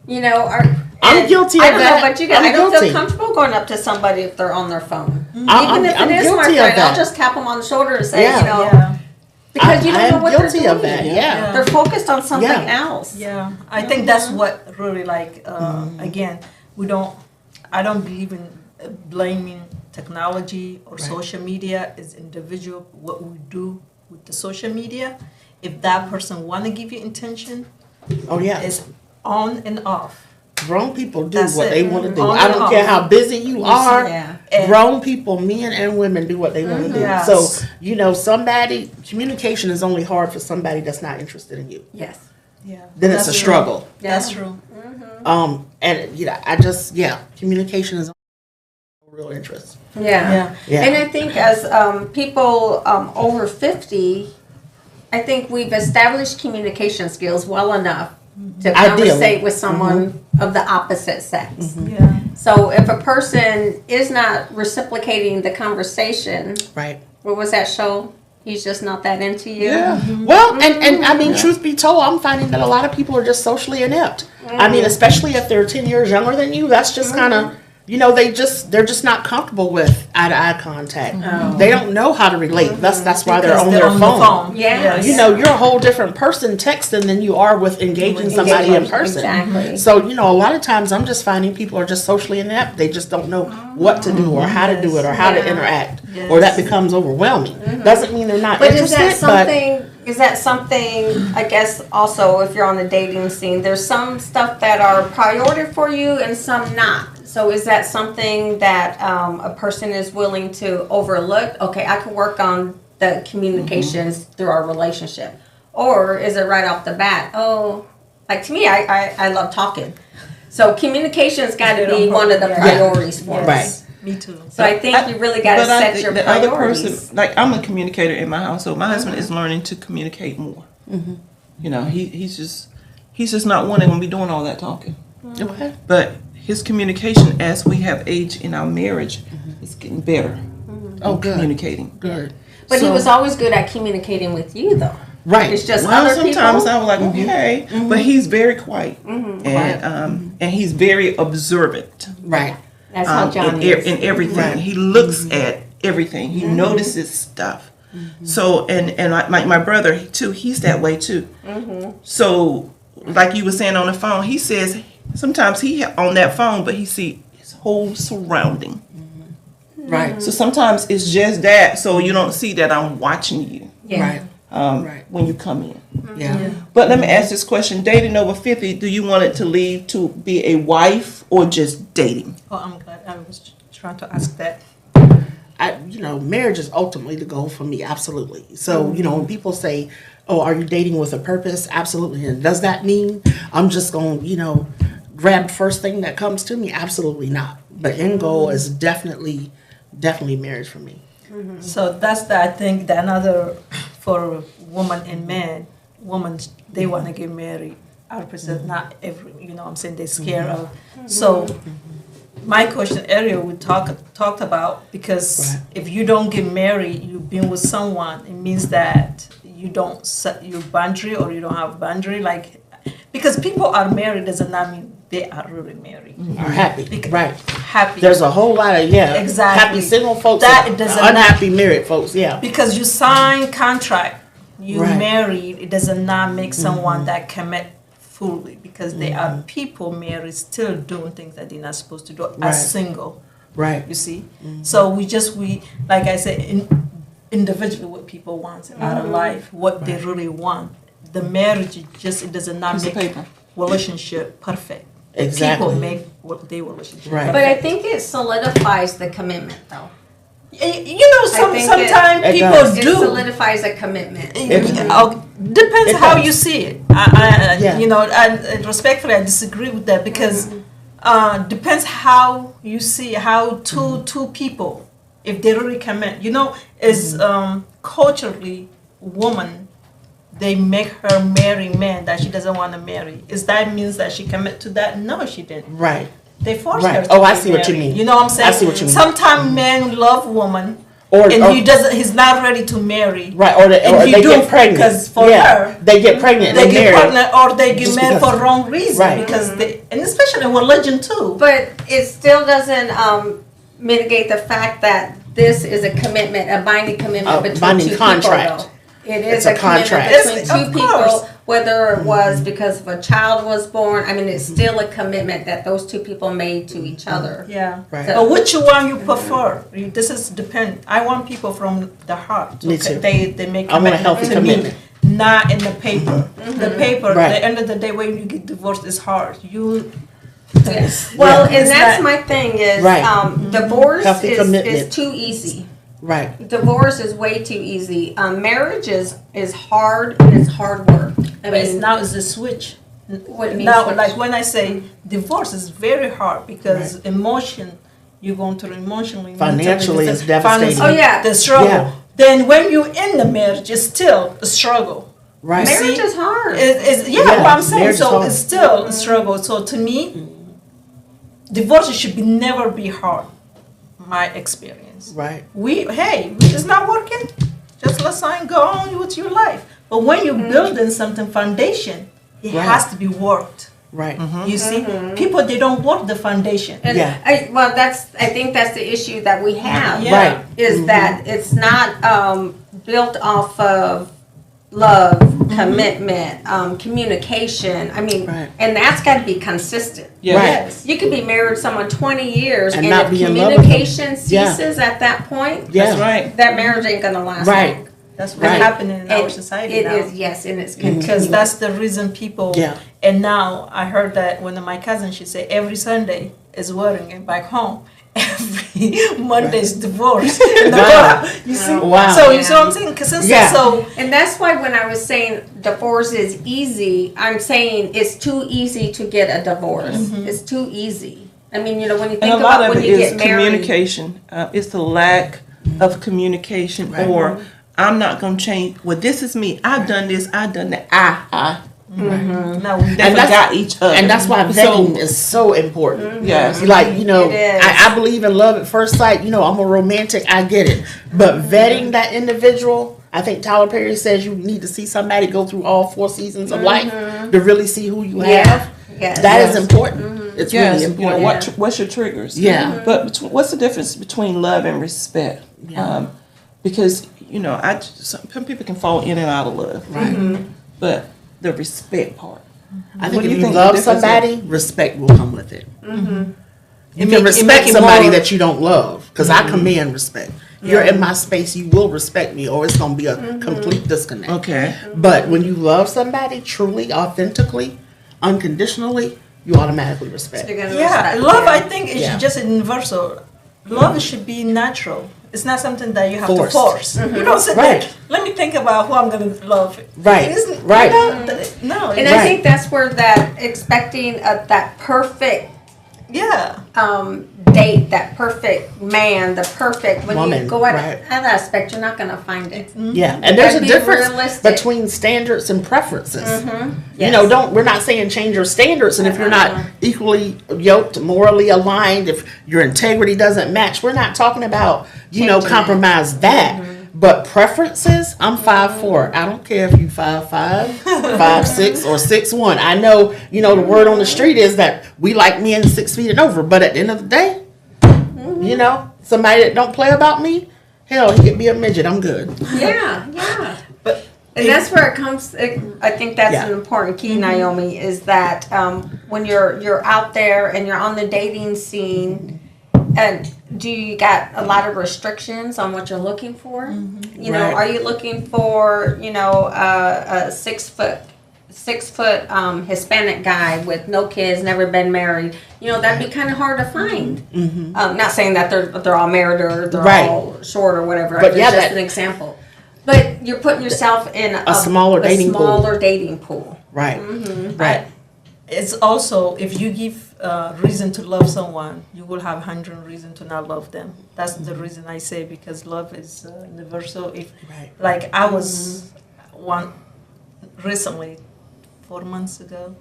I'm guilty of I don't that. know, but I'm I don't guilty. feel comfortable going up to somebody if they're on their phone. I'm Even if guilty it is my of friend, that. I'll just tap them on the shoulder and say, Yeah. Yeah. Because you don't know what they're guilty doing. of that. Yeah. They're focused on something Yeah. else. Yeah, I think that's what really again, I don't believe in blaming technology or social media. It's individual what we do with the social media. If that person want to give you intention, Oh yeah. it's on and off. Grown people do That's what it. they want to do. On I and don't care off. how busy you are. Yeah. Grown people, men and women, do what they want to do. Yes. So, communication is only hard for somebody that's not interested in you. Yes. Yeah, Then it's a That's struggle. True. That's true. And communication is real interest. Yeah. Yeah. And I think as people over 50, I think we've established communication skills well enough to Ideally. conversate with someone of the opposite sex. Yeah. So if a person is not reciprocating the conversation, Right. what was that show? He's just not that into you. Yeah. Well, and I mean, truth be told, I'm finding that a lot of people are just socially inept. I mean, especially if they're 10 years younger than you, that's just kind of, they're just not comfortable with eye-to-eye contact. They don't know how to relate. That's why they're Because on they're their on phone. the phone. Yes. You're a whole different person texting than you are with engaging somebody in person. Exactly. So, a lot of times I'm just finding people are just socially inept. They just don't know what to do or how to do it or how to interact. Yes. Or that becomes overwhelming. Doesn't mean they're not But interested, is that something, I guess also if you're on the dating scene, there's some stuff that are priority for you and some not. So is that something that a person is willing to overlook? Okay, I can work on the communications through our relationship. Or is it right off the bat? Oh, like to me, I love talking. So communication's got to be one of the priorities for us. Right. Me too. So I think you really got to set your the priorities. other person, like I'm a communicator in my household. My husband is learning to communicate more. He's just not one that gonna be doing all that talking. Okay. But his communication, as we have aged in our marriage, is getting better. Oh, good. Communicating. Good. But he was always good at communicating with you, though. Right. It's just Well, other sometimes people. I was like, okay, but he's very quiet, and he's very observant. Right. That's how John is. in everything. Right. He looks at everything. He notices stuff. So and my brother too. He's that way too. So like you were saying on the phone, he says sometimes he on that phone, but he see his whole surrounding. Right. So sometimes it's just that, so you don't see that I'm watching you. Yeah. Right. When you come in. Yeah. But let me ask this question: dating over 50, do you want it to lead to be a wife or just dating? Oh, I'm glad. I was trying to ask that. Marriage is ultimately the goal for me. Absolutely. So, when people say, "Oh, are you dating with a purpose?" Absolutely. And does that mean I'm just going, grab the first thing that comes to me? Absolutely not. The end goal is definitely marriage for me. So that's I think the another for woman and man. Women they want to get married. Our percent not every. I'm saying they're scared of. So my question earlier we talked about because if you don't get married, you've been with someone. It means that you don't set your boundary or you don't have boundary. Like because people are married does not mean they are really married. Are happy. Right. Happy. There's a whole lot of Exactly. happy single folks That and does unhappy married folks. Yeah. Because you sign contract, you Right. married, it does not make someone that commit fully because they are people married still doing things that they're not supposed to do Right. as single. Right. You see? So we like I said, individually what people want out of life, what they really want. The marriage it does not Piece of make paper. relationship perfect. Exactly. People make what they relationship Right. But I think it solidifies the commitment, though. Sometimes it people does. It do. solidifies a commitment. Depends It how does. you see it. Yeah. And respectfully, I disagree with that because depends how you see how two people, if they really commit. Is culturally woman, they make her marry men that she doesn't want to marry. Is that means that she commit to that? No, she didn't. Right. They force Right. her. To Oh, I get see what you married. mean. You know what I'm saying? I see what you mean. Sometimes men love woman. Or He's not ready to marry. right, or they get pregnant. Because for her, they get pregnant. they and get marry. pregnant or they get Just married because- for wrong reason. Right. Because and especially in religion too. But it still doesn't mitigate the fact that this is a commitment, a binding commitment between binding two contract. people, though. It is It's a contract. commitment between Of two course. people, whether it was because of a child was born. I mean, it's still a commitment that those two people made to each other. Yeah. Right. So- But which one you prefer? This is depend. I want people from the heart. Me too. They make I want a commitment healthy to commitment. me, not in the paper. The paper. Right. At the end of the day, when you get divorced, it's hard. You. Yes. Well, Yeah. and It's that's not- my thing is Right. divorce Healthy is commitment. too easy. Right. Divorce is way too easy. Marriage is hard and it's hard work. I But it's mean, now is a switch. what do you mean Now, switch? like when I say divorce is very hard because emotion, you're going through emotionally, Financially, mentally, it's devastating. financially, Oh, yeah. the struggle. Yeah. Then when you're in the marriage, it's still a struggle. Right. Marriage marriage is hard. Yeah, Yeah, what I'm saying. marriage is So hard. it's still a struggle. So to me, divorce should be never be hard. My experience. Right. It's not working. Just let something go on with your life. But when you're building something foundation, it Right. has to be worked. Right. You see, people they don't work the foundation. And Yeah. I think that's the issue that we have. Yeah. Right. Is that it's not built off of love, commitment, communication. I mean, Right. and that's got to be consistent. Yeah. Right. Yes. You could be married to someone 20 years, And and, not if be in love with communication them. Yeah. ceases at that point, Yeah. That's right. that marriage ain't gonna last Right. long. That's what's Right. happening in our And society it now. is, yes, and it's Because that's the reason people. Yeah. And now I heard that one of my cousins, she said every Sunday is wedding and back home. Every Monday is divorce. In the Wow. bar. You see? Wow. So you see what I'm saying? Because Yeah. so And that's why when I was saying divorce is easy, I'm saying it's too easy to get a divorce. It's too easy. I mean, when you And think a lot about of when it you is get married. communication. It's the lack of communication, Right. or I'm not gonna change. Well, this is me. I've done this. I've done that. now we They And that's- forgot each other, And that's why So- vetting is so important. Yes. Like, It is. I believe in love at first sight. I'm a romantic, I get it. But vetting that individual, I think Tyler Perry says you need to see somebody go through all 4 seasons of life to really see who you Yeah. have. Yes. That is important. It's Yes, really important. what's your triggers? Yeah. But what's the difference between love and respect? Yeah. Because some people can fall in and out of love, right? But the respect part. I What think do if you you think the love difference somebody, respect will come with it. You make- can it respect make it somebody more- that you don't love, because I command respect. You're in my space, you will respect me, or it's going to be a complete disconnect. Okay. But when you love somebody truly, authentically, unconditionally, you automatically respect. You're gonna yeah, respect love them. I think is Yeah. just universal. Love should be natural. It's not something that you have Forced. to force. You don't sit Right. there. Let me think about who I'm gonna love. Right. It isn't, Right. No. And it's- I think that's where that expecting that perfect yeah. date, that perfect man, the perfect when Woman, you go at right. that aspect, you're not gonna find it. Yeah, and there's a Gotta be difference realistic. between standards and preferences. Yes. We're not saying change your standards, and if you're not equally yoked, morally aligned, if your integrity doesn't match, we're not talking about, Changing compromise that. But preferences, I'm 5'4". I don't care if you 5'5", 5'6", or 6'1". I know, the word on the street is that we like men 6 feet and over. But at the end of the day, somebody that don't play about me, hell, he could be a midget. I'm good. Yeah. But And that's where it comes. I think that's Yeah. an important key, Naomi, is that when you're out there and you're on the dating scene, and do you got a lot of restrictions on what you're looking for? Right. Are you looking for a 6 foot Hispanic guy with no kids, never been married? That'd be kind of hard to find. Not saying that they're all married or they're Right. all short or whatever. But It's yeah, just that- an example. But you're putting yourself in a smaller dating pool. smaller dating pool. Right. Right. It's also if you give reason to love someone, you will have 100 reasons to not love them. That's the reason I say because love is universal. If Right. like I was one recently, 4 months ago,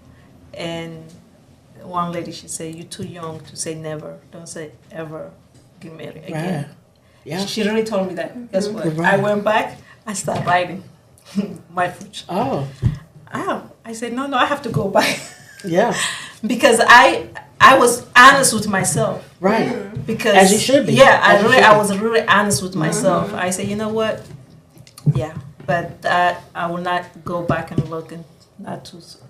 and one lady she said, "You're too young to say never. Don't say ever get married again." Right. Yeah. She really told me that. Guess what? Right. I went back. I started writing my future. Oh, I said no, I have to go back. yeah. Because I was honest with myself. Right. Because As you should be. Yeah, As you should I be. was really honest with myself. I said, you know what? Yeah, but that I will not go back and look and not too soon.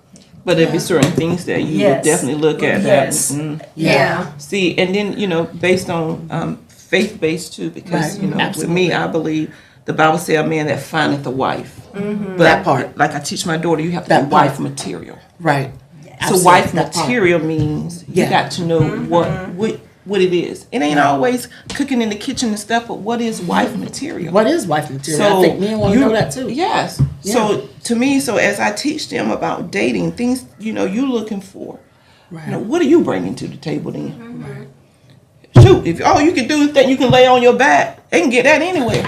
But there'd be certain things that you would definitely look at. Yes. Yeah. See, and then, based on faith-based too, because, with me, I believe the Bible says a man that findeth a wife. But That part. like I teach my daughter, you have to That be part. wife material. Right. So wife material means you got to know what it is. It ain't always cooking in the kitchen and stuff, but what is wife material? What is wife material? So I think men want to know that too. Yes. Yeah. So to me, as I teach them about dating, things you looking for. Right. What are you bringing to the table then? Right. Shoot, if all you can do is that you can lay on your back, they can get that anywhere.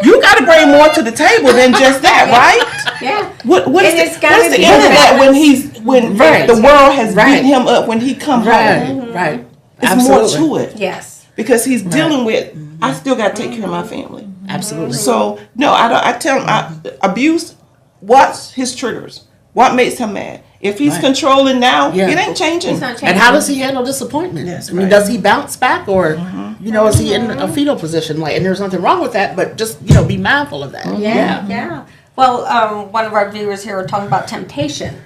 You got to bring more to the table than just that, right? Yeah. What is the end of that when Right. the world has Right. beaten him up when he come home? Right. It's Absolutely. more to it. Yes. Because he's dealing with, I still got to take care of my family. Absolutely. So, no, I tell him, abuse, what's his triggers? What makes him mad? If he's controlling now, Yeah. it ain't changing. It's not changing. And how does he handle disappointment? Yes, I mean, right. does he bounce back, or is he in a fetal position? And there's nothing wrong with that, but just be mindful of that. Yeah. Well, one of our viewers here were talking about temptation.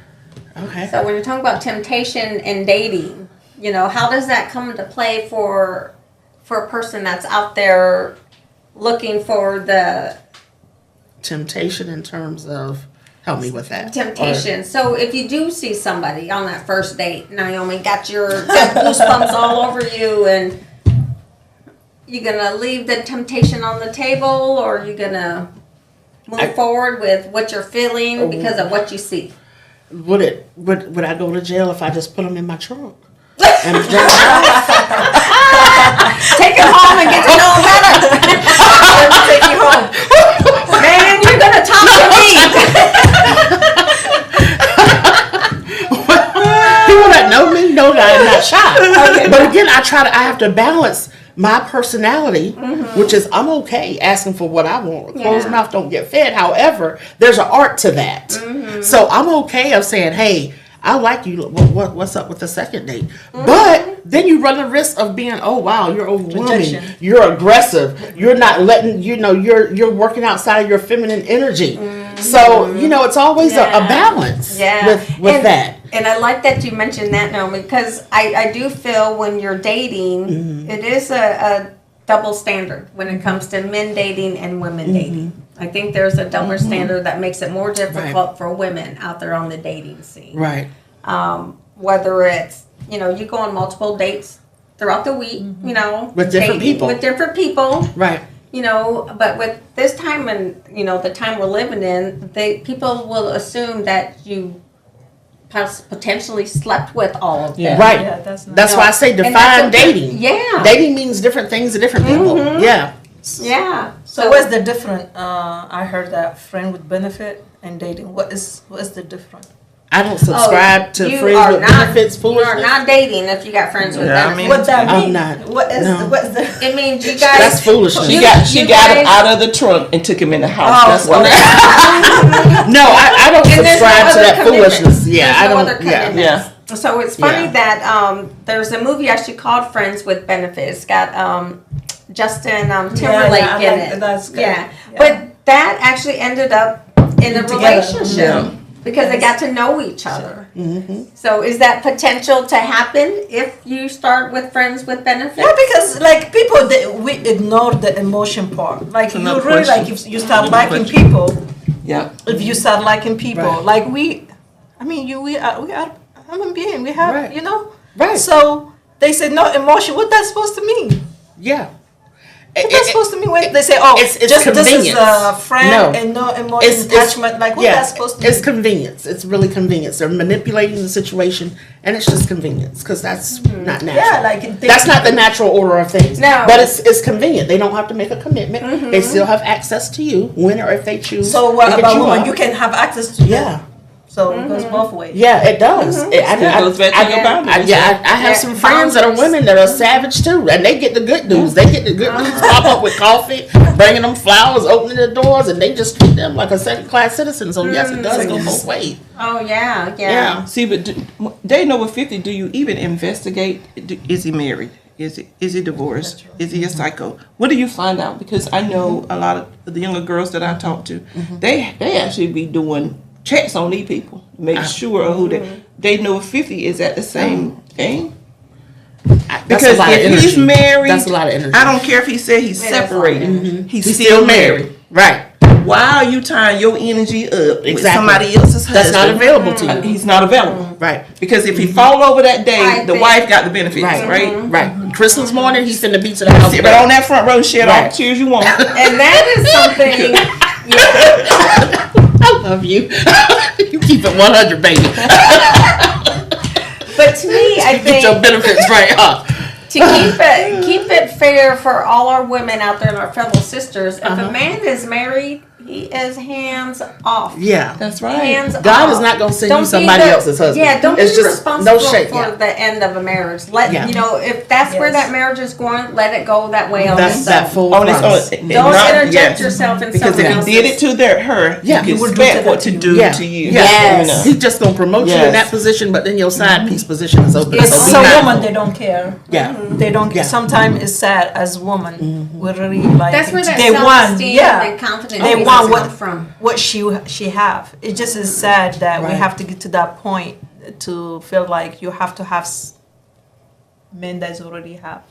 Okay. So when you're talking about temptation and dating, how does that come into play for a person that's out there looking for the Temptation in terms of, help me with that. temptation? So if you do see somebody on that first date, Naomi, got goosebumps all over you, and you gonna leave the temptation on the table, or are you gonna move forward with what you're feeling because of what you see? Would I go to jail if I just put him in my trunk? And just, Take him home and get to know him better. Take you home. Man, you're gonna talk to me. people that know me know that I'm not shy. But again, I have to balance my personality, which is I'm okay asking for what I want. Closed mouth don't get fed. However, there's an art to that. So I'm okay of saying, hey, I like you. What's up with the second date? But then you run the risk of being, oh wow, you're overwhelming. Rejection. You're aggressive. You're not letting you're working outside of your feminine energy. So it's always a balance with that. And I like that you mentioned that, Naomi, because I do feel when you're dating, it is a double standard when it comes to men dating and women dating. I think there's a double standard that makes it more difficult for women out there on the dating scene. Right. Whether it's, you go on multiple dates throughout the week, With different people. With different people. Right. But with this time and, the time we're living in, people will assume that you potentially slept with all of them. Right. Yeah, that's not- That's why I say define dating. Yeah. Dating means different things to different people. Yeah. Yeah. So what's the difference? I heard that friend with benefit and dating. What is the difference? I don't subscribe to you friends are with not- benefits You foolishness. are not dating if you got friends with Yeah, I benefits. mean- What that I'm mean? not. What's the? It means you guys. That's foolishness. She got him out of the trunk and took him in the house. That's what. No, I don't And there's no subscribe to other that commitments. foolishness. Yeah, There's I no don't. other Yeah. commitments. Yeah. So it's funny Yeah. that there's a movie actually called Friends with Benefits. It's got Justin Timberlake I in like it. that's good. Yeah. Yeah. But that actually ended up in a Together. relationship Yeah. because they got to know each other. So is that potential to happen if you start with Friends with Benefits? Yeah, because people we ignore the emotion part. Like you another really question. if you start liking question. people. Yeah. If you start liking people, Right. we are human being. We have Right. Right. So they said no emotion. What that's supposed to mean? Yeah. What that's supposed to mean when they say, oh, it's just this is convenience. a friend No. and no emotion attachment. Like what that's supposed to It's mean? convenience. It's really convenience. They're manipulating the situation, and it's just convenience because that's not natural. Yeah, That's not the natural order of things. No. But it's convenient. They don't have to make a commitment. They still have access to you when or if they choose. So what to hit about you women? up. You can have access to Yeah. So it goes both ways. Yeah, it does. That goes back to your boundaries. I have some friends that are women that are savage too, and they get the good news. They get the good news. Pop up with coffee, bringing them flowers, opening the doors, and they just treat them like a second-class citizen. So yes, it does go both ways. Oh yeah. Yeah. See, but dating over 50, do you even investigate? Is he married? Is he divorced? Is he a psycho? What do you find out? Because I know a lot of the younger girls that I talk to, they actually be doing checks on these people, make sure of who they know if 50 is at the same thing. Because if he's married, that's a lot of energy. I don't care if he said he's separated, he's still married. Right. Why are you tying your energy up with somebody else's husband? That's not available to you. He's not available. Right. Because if he fall over that day, the wife got the benefits, right? Right. Christmas morning, he's finna be to the house. Sit right on that front row and shed all the tears you want. And that is something. I love you. You keep it 100, baby. But to me, I think get your benefits right up. To keep it fair for all our women out there and our fellow sisters, if a man is married, he is hands off. Yeah, that's right. Hands God off. is not going to send you somebody else's husband. Yeah, don't it's be just responsible for the end of a marriage. Let you know if that's where that marriage is going. Let it go that way on that's its that own. full Don't interject yourself in because if he did it to her, you can expect what to do to you. Yes. He's just going to promote you in that position, but then your side piece position is open. So women, they don't care. Yeah. They don't care. Sometimes it's sad as women. We really like. That's where that they want, self-esteem and confidence they want what she have. It just is sad that we have to get to that point to feel like you have to have men that already have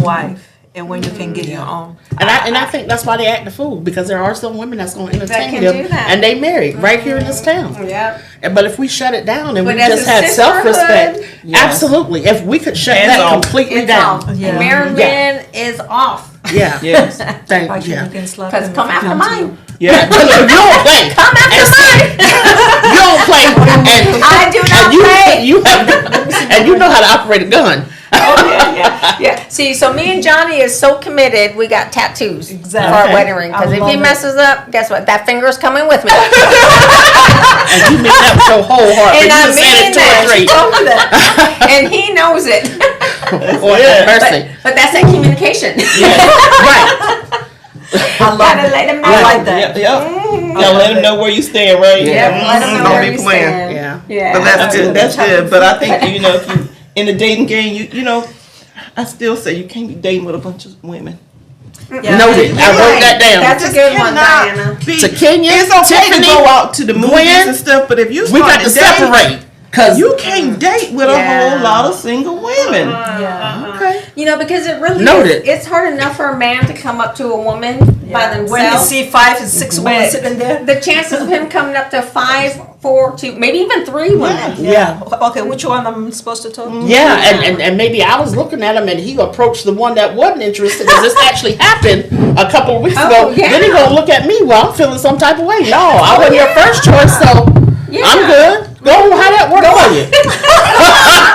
wife, and when you can get your own. And I think that's why they act the fool, because there are some women that's going to entertain do them, that. and they married right here in this town. Yep. But if we shut it down and But we as just a had self-respect, sisterhood, absolutely. If we could shut that completely it's down. off. Married men is off. Yeah. Yes. Thank you. Because come after mine. Yeah. You don't play. Come after mine. You don't play. And I do not play. You have, and you know how to operate a gun. Yeah. See, so me and Johnny is so committed. We got tattoos for our wedding ring. Because if he messes up, guess what? That finger's coming with me. And you mean that so wholeheartedly. And I You mean that. And he knows it. Mercy. But that's that communication. Right. I love it. Let him know. I like that. Yeah, let him know where you stand, right? Let him know where you stand. Yeah. But that's good. That's good. But I think if you in the dating game, you know, I still say you can't be dating with a bunch of women. Yeah. Noted. I wrote that down. That's a good one, Diana. To Kenya, It's okay Tiffany, to go out to the movies Gwen, and stuff, but if you we got start to to date, separate. Cause you can't date with a whole lot of single women. Okay. You know, because it really Noted. is. It's hard enough for a man to come up to a woman by themselves. When you see 5 and 6 women sitting there. The chances of him coming up to 5, 4, 2, maybe even 3 women. Yeah. Okay, which one I'm supposed to talk to? Yeah, and maybe I was looking at him and he approached the one that wasn't interested, because this actually happened a couple of weeks ago. Yeah. Then he gonna look at me, well, I'm feeling some type of way. No, I wasn't your first choice, so I'm good. Go, how that work for you?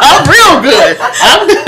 I'm real good. I'm good.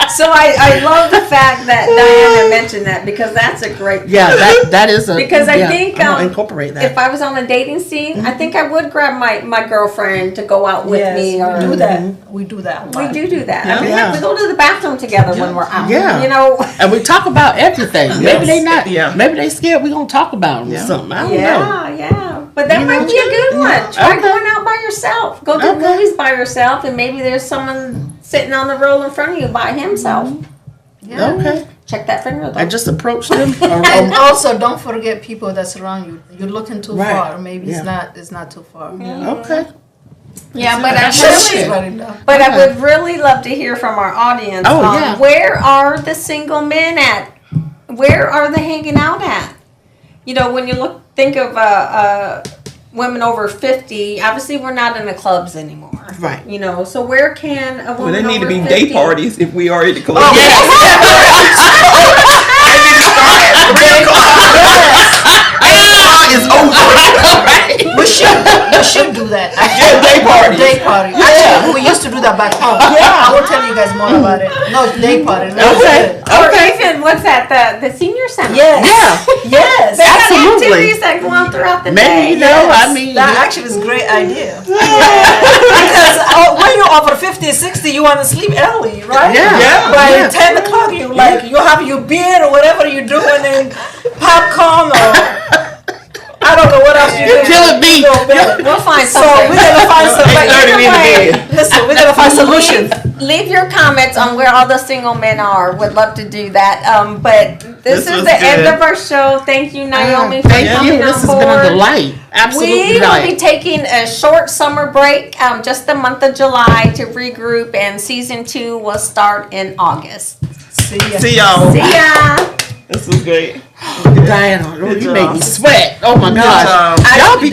So I love the fact that Diana mentioned that, because that's a great point. Yeah, that is a. Because I think I'm gonna incorporate that. if I was on a dating scene, I think I would grab my girlfriend to go out with me. Or we do that. We do that. We do that. I mean, Yeah. heck, we go to the bathroom together when we're out. Yeah. You know. And we talk about everything. Maybe they not. Yeah. Maybe they scared we gonna talk about them or something. I don't know. Yeah. But that might be a good one. Try going out by yourself. Go to the movies by yourself, and maybe there's someone sitting on the roll in front of you by himself. Yeah. Okay. Check that finger though. I just approached them. And also, don't forget people that's around you. You're looking too far. Maybe it's not too far. Okay. Yeah, but I I would really love to hear from our audience. Where are the single men at? Where are they hanging out at? You know, when you think of women over 50, obviously we're not in the clubs anymore. Right. You know, so where can a woman Well, there need over to be 50? day parties if we are at the club. Oh, They need to start at 3 o'clock. 8 o'clock is over. We should do that. Day party. Day party. Actually, we used to do that back home. I will tell you guys more about it. No, day party. Or even, what's that, the senior center? Yes. Yeah. Yes. They got Absolutely. activities that go on throughout the day. Maybe, you know, I mean. That actually is a great idea. Because when you're over 50, 60, you want to sleep early, right? Yeah. By 10 o'clock, you have your beer or whatever you're doing, and popcorn or I don't know what else you do. Till it be. We'll find So something. we're gonna find some. But 8:30 either in the way, bed. listen, we're gonna find solution leave your comments on where all the single men are. Would love to do that. But this is the end of our show. Thank you, Naomi, for Thank coming you. on This has board. been a delight. Absolutely We will delight. be taking a short summer break, just the month of July to regroup, and season 2 will start in August. See y'all. See ya. This was great. Diana, Good you job. made me sweat. Oh my gosh. job. Y'all be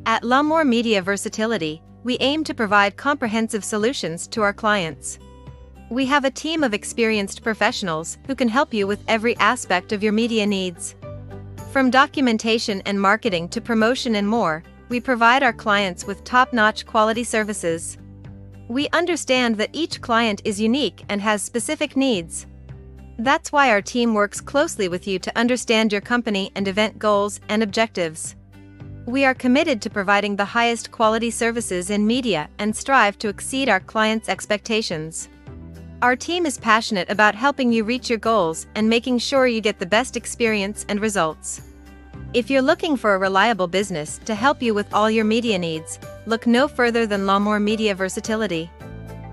At Lamar Media Versatility, we aim to provide comprehensive solutions to our clients. We have a team of experienced professionals who can help you with every aspect of your media needs. From documentation and marketing to promotion and more, we provide our clients with top-notch quality services. We understand that each client is unique and has specific needs. That's why our team works closely with you to understand your company and event goals and objectives. We are committed to providing the highest quality services in media and strive to exceed our clients' expectations. Our team is passionate about helping you reach your goals and making sure you get the best experience and results. If you're looking for a reliable business to help you with all your media needs, look no further than Lamar Media Versatility.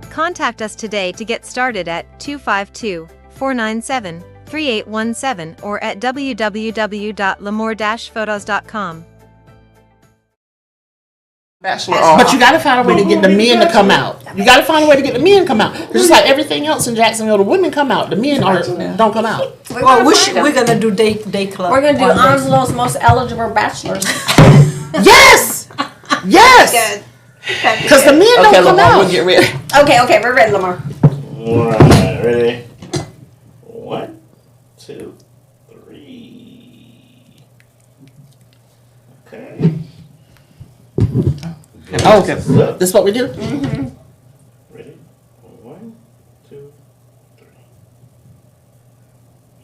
Contact us today to get started at 252-497-3817 or at www.lamar-photos.com. Bachelor off. But you got to find a way to get the men to come out. You got to find a way to get the men to come out. Just like everything else in Jacksonville, the women come out. The men don't come out. Well, we're gonna do day club. We're going to do one day. Angelo's most eligible bachelors. Yes! Yes! Good. Because the men don't come Lamar, out. we'll get ready. Okay, we're ready, Lamar. Alright, ready? 1, 2, 3. Okay. Oh, okay. This is what we do? Ready? 1, 2, 3.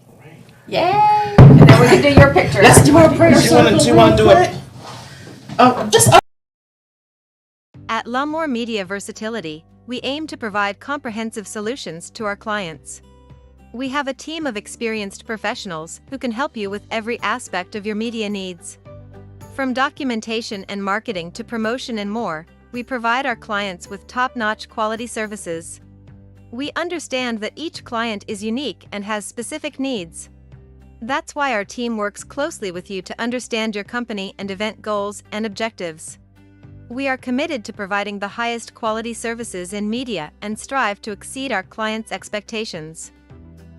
Alright. Yay! And then we can do your picture. Let's do our prayer Do you want to do it? At Lamar Media Versatility, we aim to provide comprehensive solutions to our clients. We have a team of experienced professionals who can help you with every aspect of your media needs. From documentation and marketing to promotion and more, we provide our clients with top-notch quality services. We understand that each client is unique and has specific needs. That's why our team works closely with you to understand your company and event goals and objectives. We are committed to providing the highest quality services in media and strive to exceed our clients' expectations.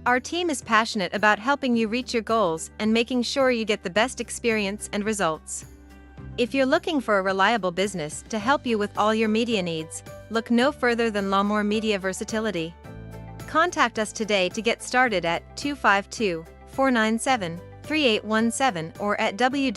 Our team is passionate about helping you reach your goals and making sure you get the best experience and results. If you're looking for a reliable business to help you with all your media needs, look no further than Lamar Media Versatility. Contact us today to get started at 252-497-3817 or at www